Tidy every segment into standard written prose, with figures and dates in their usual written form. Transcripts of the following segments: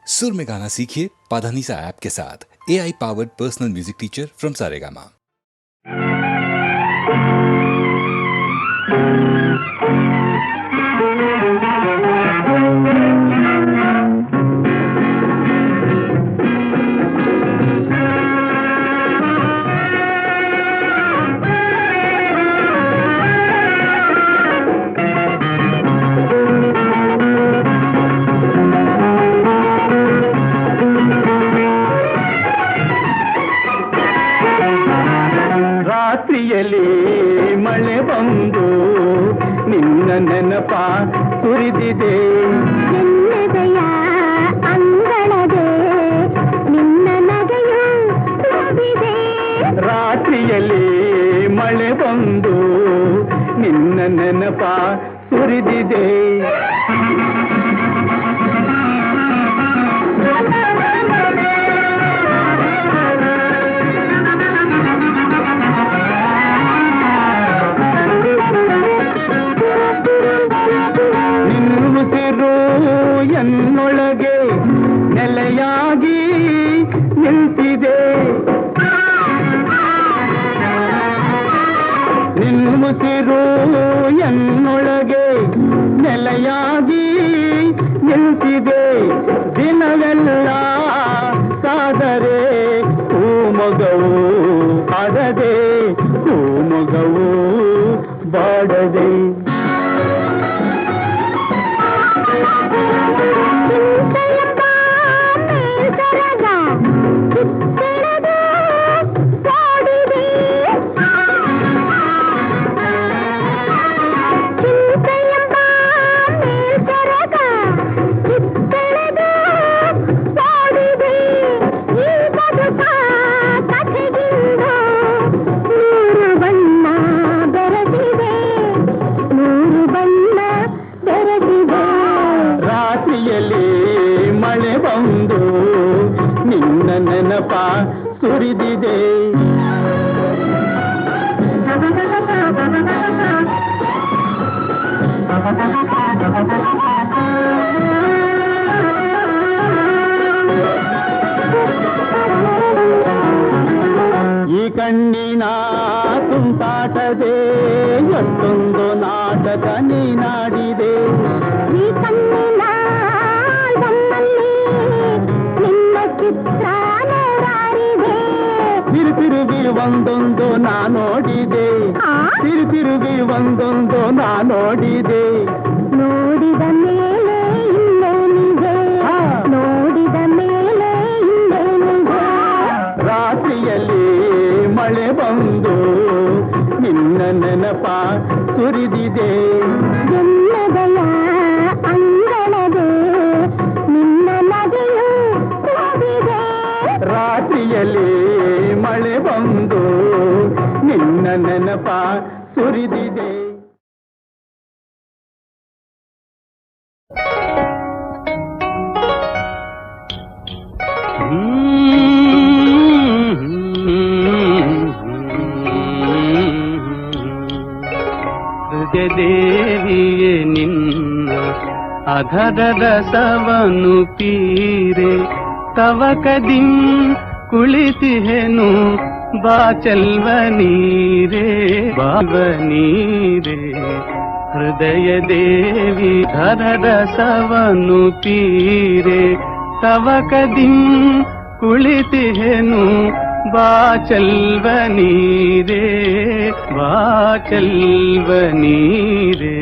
सुर में गाना सीखिए पाधानीसा ऐप के साथ। AI powered personal music teacher from Saregama. ರಾತ್ರಿಯಲ್ಲಿ ಮಳೆ ಬಂದು ನಿನ್ನ ನೆನಪ ಸುರಿದಿದೆ, ಎನ್ನೆದೆಯ ಅಂಗಳದೆ ನಿನ್ನ ನಗೆಯು ತುಂಬಿದೆ. ರಾತ್ರಿಯಲ್ಲಿ ಮಳೆ ಬಂದು ನಿನ್ನ ನೆನಪ ಸುರಿದಿದೆ. ಎನ್ನೊಳಗೆ ನೆಲೆಯಾಗಿ ನಿಂತಿದೆ, ನಿನ್ನುಸಿರು ಎನ್ನೊಳಗೆ ನೆಲೆಯಾಗಿ ನಿಂತಿದೆ. ದಿನವೆಲ್ಲ ಸಾದರೆ ಹೂಮೊಗವು ಆಡದೆ, ಹೂಮೊಗವು ಬಾಡದೆ. ಮಳೆ ಬಂದು ನಿನ್ನ ನೆನಪ ಸುರಿದಿದೆ. ಈ ಕಣ್ಣಿನ ತುಂಟಾಟದೆ ಎಷ್ಟೊಂದು ನಾಟಕ ನೀನಾಡಿದೆ. ಈ ಕಣ್ಣಿನ ನಿನ್ನ ಚಿತ್ರ ನೂರಾರಿದೆ. ತಿರುಗಿ ಒಂದೊಂದು ನಾ ನೋಡಿದೆ, ತಿರುಗಿ ಒಂದೊಂದು ನಾ ನೋಡಿದೆ. ನೋಡಿದ ಮೇಲೆ ಇನ್ನೇನಿದೆ, ನೋಡಿದ ಮೇಲೆ ಇನ್ನೇನಿದೆ. ರಾತ್ರಿಯಲ್ಲಿ ಮಳೆ ಬಂದು ನಿನ್ನ ನೆನಪ ಸುರಿದಿದೆ. ಎನ್ನದೆಯ ಅಂಗಳದೆ ನಿನ್ನ ನಗೆಯು ತುಂಬಿದೆ. ರಾತ್ರಿಯಲ್ಲಿ ಮಳೆ ಬಂದು ನಿನ್ನ ನೆನಪ ಸುರಿದಿದೆ. ದೇವಿಯೇ ನಿನ್ನ ಅಧರ ರಸವನು ಪೀರೆ ತವಕದಿಂ ಕುಳಿತಿಹೆನು ಬಾಚಲ್ವ ನೀರೇ ಬಾವ ನೀರೇ. ಹೃದಯ ದೇವಿ ಧರ ರಸವನು ಪೀರೆ ತವಕದಿಂ ಕುಳಿತಿಹೆನು ಬಾಚಲ್ವ ನೀರೇ ಬಾಚಲ್ವ ನೀರೇ.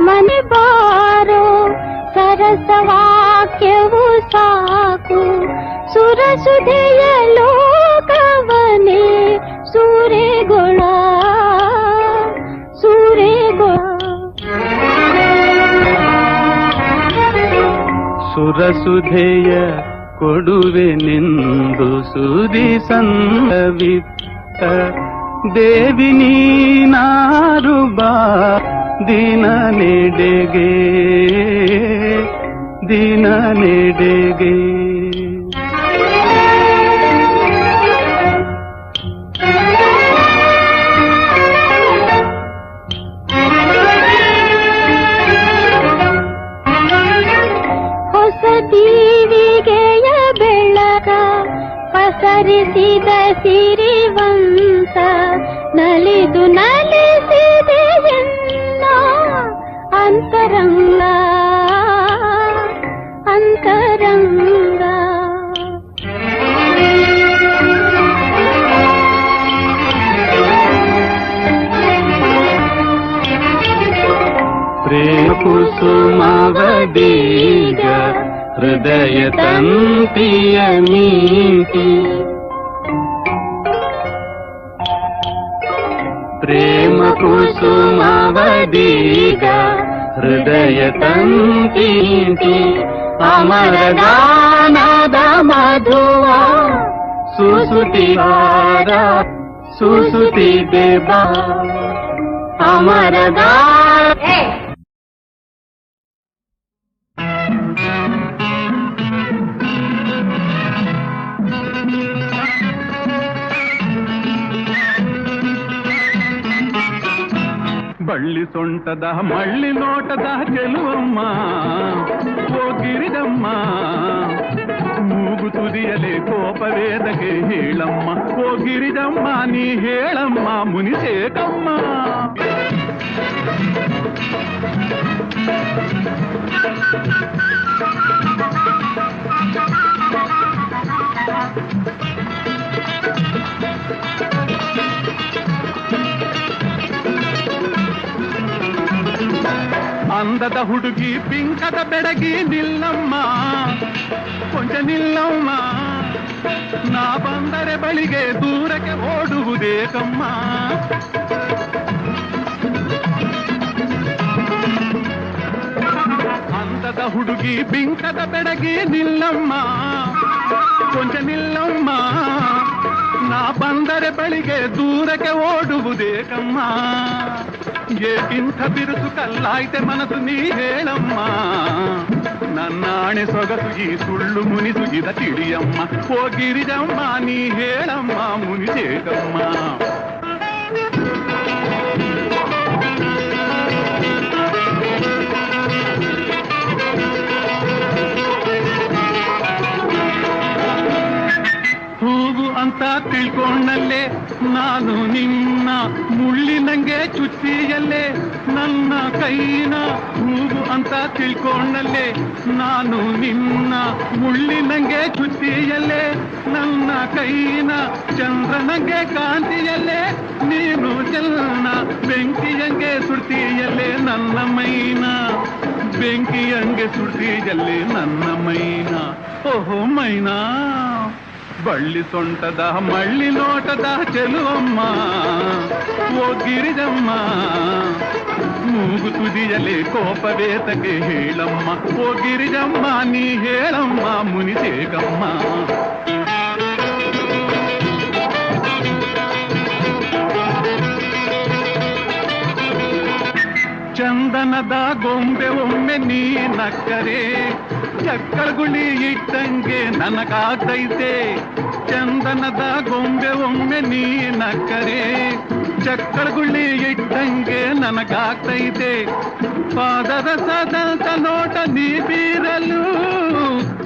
ಮನೆ ಬಾರೋ ಸರಸವಾಕ್ಯವು ಸಾಕು, ಸುರಸುಧೆಯ ಲೋಕವನೇ ಸೂರೆಗೊಳ ಸುರಸುಧೆಯ ಕೊಡುವೆನೆಂದು ಸುದಿ ಸಂದವಿತ್ತ ದೇವಿ ನೀನಾರು ಬಾ ದಿನ ನೆಡೆಗೆ ದಿನ ನೆಡೆಗೆ. ಸರಿಸಿದ ಸಿರಿವಂತ ನಲಿದು ನಲಿಸಿದೆ ಎನ್ನ ಅಂತರಂಗ ಅಂತರಂಗ. ಪ್ರೇಮ ಕುಸುಮವದೀಗ ಹೃದಯ ತಂತಿಯ ನೀತಿ, ಪ್ರೇಮ ಕುಸುಮವದೀಗ ಹೃದಯ ತಂತಿ ಅಮರಗಾನದ ಮಧುವ ಸುಸುತಿವಾರ ಸುಸುತಿದೆ ಬಾ ಅಮರಗಾನ. ಬಳ್ಳಿ ಸೊಂಟದ ಮಳ್ಳಿ ನೋಟದ ಚೆಲುವಮ್ಮ ಓ ಗಿರಿಜಮ್ಮ, ಮೂಗು ತುದಿಯಲೆ ಕೋಪವೇದಕ್ಕೆ ಹೇಳಮ್ಮ ಓ ಗಿರಿಜಮ್ಮ ನೀ ಹೇಳಮ್ಮ ಮುನಿಸೇಕಮ್ಮ. ಅಂದದ ಹುಡುಗಿ ಪಿಂಕದ ಬೆಡಗಿ ನಿಲ್ಲಮ್ಮ ಕೊಂಚ ನಿಲ್ಲಮ್ಮ, ನಾ ಬಂದರೆ ಬಳಿಗೆ ದೂರಕ್ಕೆ ಓಡುವುದೇಕಮ್ಮ. ಅಂದದ ಹುಡುಗಿ ಪಿಂಕದ ಬೆಡಗಿ ನಿಲ್ಲಮ್ಮ ಕೊಂಚ ನಿಲ್ಲಮ್ಮ, ನಾ ಬಂದರೆ ಬಳಿಗೆ ದೂರಕ್ಕೆ ಓಡುವುದೇಕಮ್ಮ. ಏಕಿಂಥ ಬಿರುಸು ಕಲ್ಲಾಯ್ತೆ ಮನಸ್ಸು ನೀ ಹೇಳಮ್ಮ, ನನ್ನಾಣೆ ಸೊಗಸು ಈ ಸುಳ್ಳು ಮುನಿಸು ಇದ ತಿಳಿಯಮ್ಮ ಓ ಗಿರಿಜಮ್ಮ ನೀ ಹೇಳಮ್ಮ ಮುನಿಸೇಕಮ್ಮ. ಹೂವು ಅಂತ ತಿಳ್ಕೊಂಡಲ್ಲೇ ನಾನು ನಿನ್ನ ಮುಳ್ಳಿನಂಗೆ ಚುಚ್ಚಿಯಲ್ಲೇ ನನ್ನ ಕೈನ, ಹೂವು ಅಂತ ತಿಳ್ಕೊಂಡಲ್ಲೇ ನಾನು ನಿನ್ನ ಮುಳ್ಳಿನಂಗೆ ಚುಚ್ಚಿಯಲ್ಲೇ ನನ್ನ ಕೈನ, ಚಂದ್ರನಂಗೆ ಕಾಂತಿಯಲ್ಲೇ ನೀನು ಚೆನ್ನ, ಬೆಂಕಿಯಂಗೆ ಸುಡ್ತಿಯಲ್ಲೇ ನನ್ನ ಮೈನ, ಬೆಂಕಿಯಂಗೆ ಸುಡ್ತಿಯಲ್ಲೇ ನನ್ನ ಮೈನ. ಓಹೋ ಮೈನಾ ಬಳ್ಳಿ ಸೊಂಟದ ಮಳ್ಳಿ ನೋಟದ ಚೆಲುವಮ್ಮ ಓ ಗಿರಿಜಮ್ಮ, ಮೂಗು ತುದಿಯಲೆ ಕೋಪವೇತಕ್ಕೆ ಹೇಳಮ್ಮ ಓ ಗಿರಿಜಮ್ಮ ನೀ ಹೇಳಮ್ಮ ಮುನಿಸೇಕಮ್ಮ. ಚಂದನದ ಗೊಂಬೆ ಒಮ್ಮೆ ನೀ ನಕ್ಕರೆ ಚಕ್ಕಳಗುಳಿ ಇಟ್ಟಂಗೆ ನನಗಾಗ್ತೈತೆ, ಚಂದನದ ಗೊಂಬೆ ಒಮ್ಮೆ ನೀ ನಕ್ಕರೆ ಚಕ್ಕಳಗುಳಿ ಇಟ್ಟಂಗೆ ನನಗಾಗ್ತೈತೆ, ಪಾದರಸದಂತ ನೋಟ ನೀ ಬೀರಲು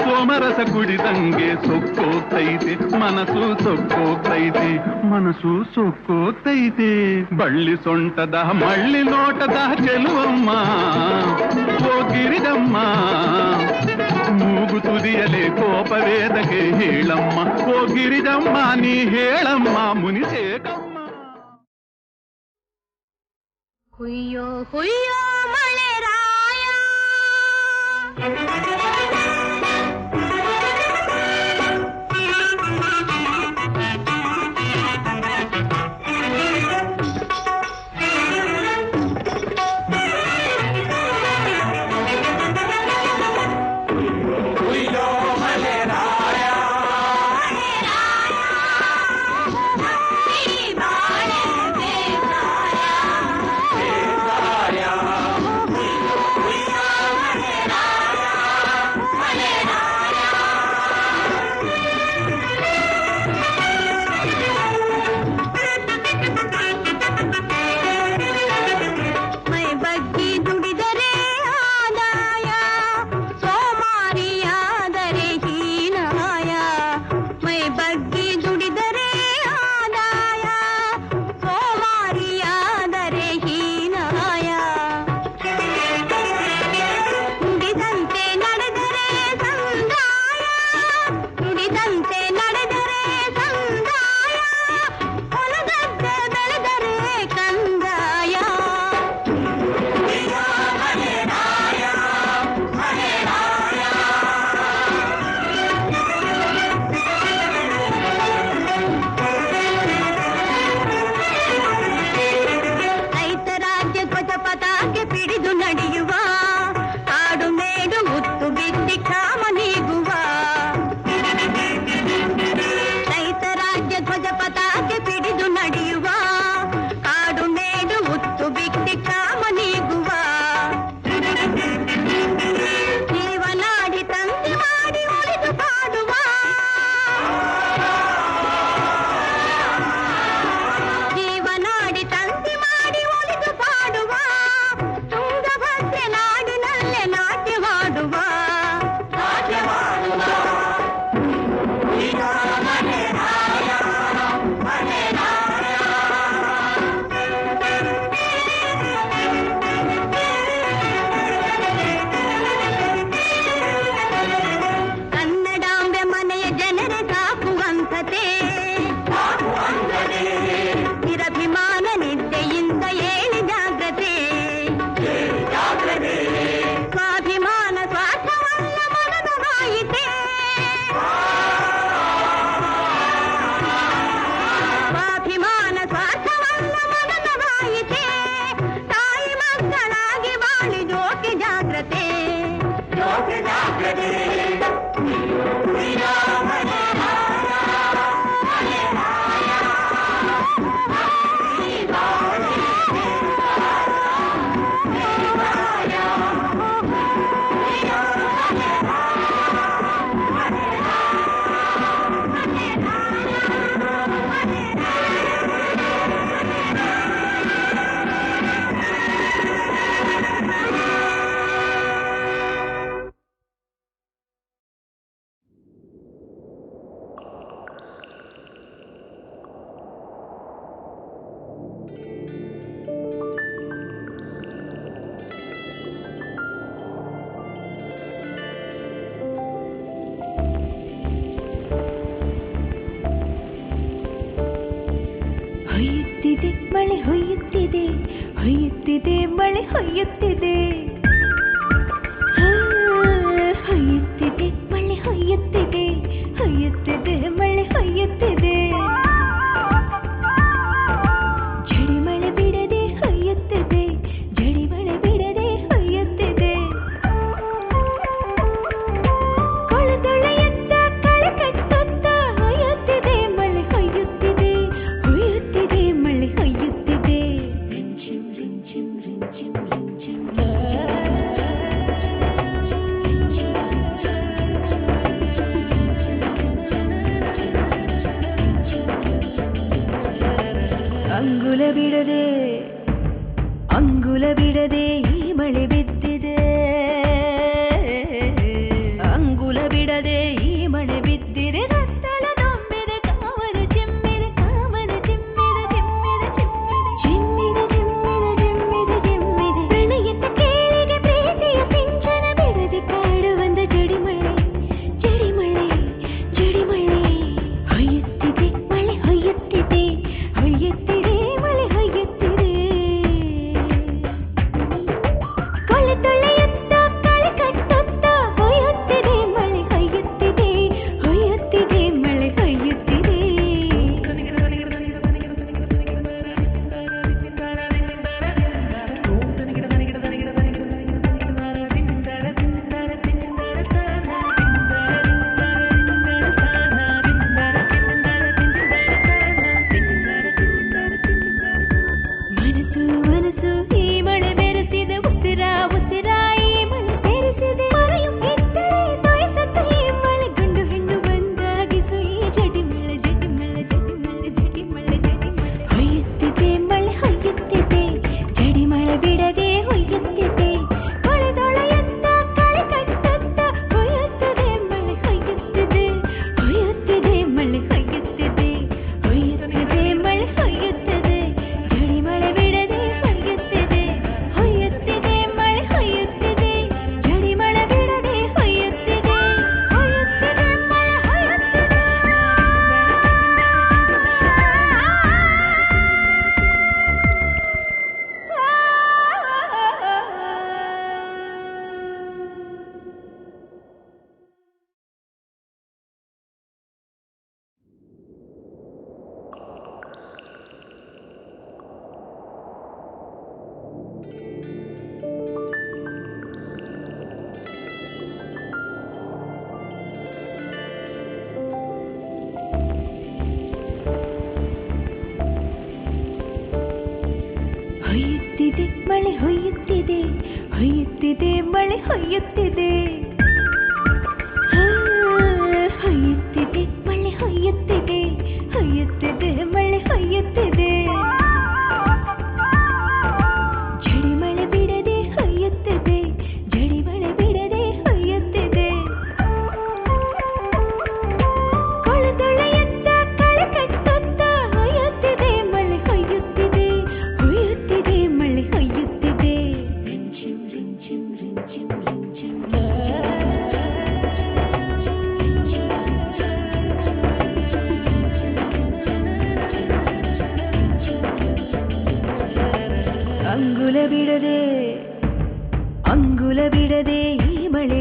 ಸೋಮರಸ ಕುಡಿದಂಗೆ ಸೊಕ್ಕೋಗ್ತೈತೆ, ಮನಸ್ಸು ಸೊಕ್ಕೋಗ್ತೈತೆ, ಮನಸ್ಸು ಸೊಕ್ಕೋಗ್ತೈತೆ. ಬಳ್ಳಿ ಸೊಂಟದ ಮಳ್ಳಿ ನೋಟದ ಚೆಲುವಮ್ಮ ಓ ಗಿರಿಜಮ್ಮ, ಮೂಗು ತುದಿಯಲೆ ಕೋಪವೇದಕ್ಕೆ ಹೇಳಮ್ಮ ಓ ಗಿರಿಜಮ್ಮ ನೀ ಹೇಳಮ್ಮ ಮುನಿಸೇಕಮ್ಮ. ಹುಯ್ಯೋ ಹುಯ್ಯೋ ಮಳೆ ರಾಯ, ಹೊಯ್ಯುತ್ತಿದೆ ಮಳೆ ಹೊಯ್ಯುತ್ತಿದೆ ಹೊಯ್ಯುತ್ತಿದೆ ಮಳೆ ಹೊಯ್ಯುತ್ತಿದೆ ಹೊಯ್ಯುತ್ತಿದೆ ಮಳೆ ಹೊಯ್ಯುತ್ತಿದೆ ಹೊಯ್ಯುತ್ತಿದೆ ಮಳೆ ಹೊಯ್ಯುತ್ತಿದೆ ಜಡಿ ಮಳೆ ಬಿಡದೆ ಹೊಯ್ಯುತ್ತಿದೆ ಜಡಿ ಮಳೆ ಬಿಡದೆ ಹೊಯ್ಯುತ್ತಿದೆ ಕೊಳದೊಳೆಯತ್ತ ಕಳೆ ಕಟ್ಟುತ್ತ ಹೊಯ್ಯುತ್ತಿದೆ ಮಳೆ ಹೊಯ್ಯುತ್ತಿದೆ ಹೊಯ್ಯುತ್ತಿದೆ ಮಳೆ ಹೊಯ್ಯುತ್ತಿದೆ ರಿಂಚಿಂ ರಿಂಚಿಂ ರಿಂಚಿಂ ರಿಂಚಿಂ ಅಂಗುಲ ಬಿಡದೆ ಅಂಗುಲ ಬಿಡದೆ ಈ ಮಳೆ ಬಿದ್ದಿದೆ ಅಂಗುಲ ಬಿಡದೆ ಈ ಮಳೆ ಬಿದ್ದಿದೆ ರತ್ತಲ ದೊಮ್ಮಿದೆ ಕಾಮನ ಚಿಮ್ಮಿದೆ ಕಾಮನ ಚಿಮ್ಮಿದೆ ಚಿಮ್ಮಿದೆ ಚಿಮ್ಮಿದೆ ಚಿಮ್ಮಿದೆ ಚಿಮ್ಮಿದೆ ಚಿಮ್ಮಿದೆ ಪ್ರಣಯದ ಕೇಳಿಗೆ ಪ್ರೀತಿಯ ಸಿಂಚನ ಬಿಡದೆ ಕಾಡುವಂದ ಜಡಿಮಳೆ ಜಡಿಮಳೆ ಜಡಿಮಳೆ ಹೊಯ್ಯುತ್ತಿದೆ ಮಳೆ ಹೊಯ್ಯುತ್ತಿದೆ ಹೊಯ್ಯುತ್ತಿದೆ ಮಳೆ ಹೊಯ್ಯುತ್ತಿದೆ ಕೊಳೆತೊಳೆಯುತ್ತ ಕಳೆ ಕಟ್ಟುತ್ತ ಹೊಯ್ಯುತ್ತಿದೆ ಮಳೆ ಹೊಯ್ಯುತ್ತಿದೆ ಹೊಯ್ಯುತ್ತಿದೆ ಮಳೆ ಹೊಯ್ಯುತ್ತಿದೆ ಮನಸ್ಸು ಮನಸ್ಸು ಈ ಮಳೆ ಬೆರೆಸಿದೆ ಉಸಿರ ಉಸಿರ ಈ ಮಳೆ ಬೆರೆಸಿದೆ ಮರೆಯು ಕಿತ್ತರೆ ತೋಯಿಸುತ್ತ ಈ ಮಳೆ ಗಂಡು ಹೆಣ್ಣು ಬಂದಾಗಿ ಸುಯಿ ಜಡಿ ಮಳೆ ಜಡಿ ಮಳೆ ಜಡಿ ಮಳೆ ಜಡಿ ಮಳೆ ಜಡಿ ಮಳೆ ಹೊಯ್ಯುತ್ತಿದೆ ಮಳೆ ಹೊಯ್ಯುತ್ತಿದೆ ಜಡಿ ಮಳೆ ಬಿಡದೆ ಹೊಯ್ಯುತ್ತಿದೆ ಕೊಳೆದೊಳೆಯತ್ತ ಕಳೆ ಕಟ್ಟುತ್ತ ಹೊಯ್ಯುತ್ತಿದೆ ಮಳೆ ಹೊಯ್ಯುತ್ತಿದೆ ಹೊಯ್ಯುತ್ತಿದೆ ಮಳೆ ಹೊಯ್ಯುತ್ತಿದೆ ಹೊಯ್ಯುತ್ತಿದೆ ಮಳೆ ಹೊಯ್ಯುತ್ತಿದೆ ಜಡಿ ಮಳೆ ಬಿಡದೆ ಹೊಯ್ಯುತ್ತಿದೆ ಹೊಯ್ಯುತ್ತಿದೆ ಮಳೆ ಹೊಯ್ಯುತ್ತಿದೆ ಜಡಿ ಮಳೆ ಬಿಡದೆ ಹೊಯ್ಯುತ್ತಿದೆ ಹೊಯ್ಯುತ್ತಿದೆ ಮಳೆ ಹೊಯ್ಯುತ್ತಿದೆ ಹೊಯ್ಯುತ್ತಿದೆ ಮಳೆ ಹೊಯ್ಯುತ್ತಿದೆ ಹೊಯ್ಯುತ್ತಿದೆ ಮಳೆ ಹೊಯ್ಯುತ್ತಿದೆ ಹೊಯ್ಯುತ್ತಿದೆ ಮಳೆ ಹೊಯ್ಯುತ್ತಿದೆ ಹೊಯ್ಯುತ್ತಿದೆ ಮಳೆ ಹೊಯ್ಯುತ್ತಿದೆ ಜಡಿ ಮಳೆ ಬಿಡದೆ ಹೊಯ್ಯುತ್ತಿದೆ ಜಡಿ ಮಳೆ ಬಿಡದೆ ಹೊಯ್ಯುತ್ತಿದೆ ಕೊಳದೊಳೆಯತ್ತ ಕಳೆ ಕಟ್ಟುತ್ತ ಹೊಯ್ಯುತ್ತಿದೆ ಮಳೆ ಹೊಯ್ಯುತ್ತಿದೆ ಹೊಯ್ಯುತ್ತಿದೆ ಮಳೆ ಹೊಯ್ಯುತ್ತಿದೆ ರಿಂಚಿಂ ರಿಂಚಿಂ ರಿಂಚಿಂ ರಿಂಚಿಂ ಅಂಗುಲ ಬಿಡದೆ ಈ ಮಳೆ